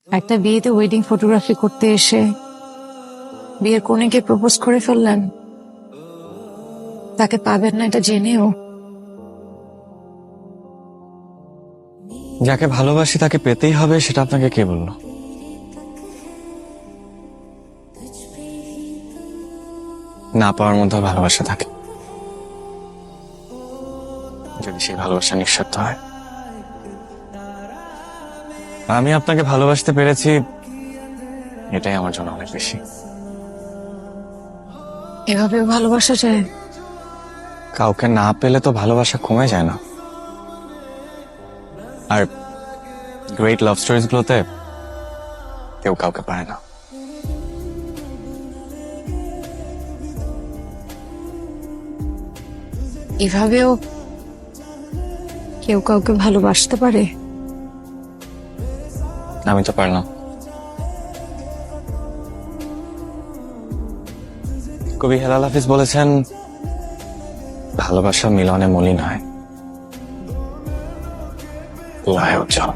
একটা বিয়েতে wedding photography করতে এসে বিয়ের কনেকে প্রপোজ করে ফেললেন, তাকে পাবেন না এটা জেনেও। যাকে ভালোবাসি তাকে পেতেই হবে সেটা আপনাকে কে বললো? না পাওয়ার মধ্যে ভালোবাসা থাকে, যদি সেই ভালোবাসা নিঃস্বার্থ হয়। আমি আপনাকে ভালোবাসতে পেরেছি, এটাই আমার জন্য অনেক বেশি। এভাবেও ভালোবাসা যায়? কাউকে না পেলে তো ভালোবাসা কমে যায় না। আর গ্রেট লাভ স্টোরিজ গুলোতে কেউ কাউকে পারে না। এভাবেও কেউ কাউকে ভালোবাসতে পারে? আমি তো পারলাম। কবি হেলাল হাফিজ বলেছেন, ভালোবাসা মিলনে মলিন হয়, লয়ে উজ্জ্বল।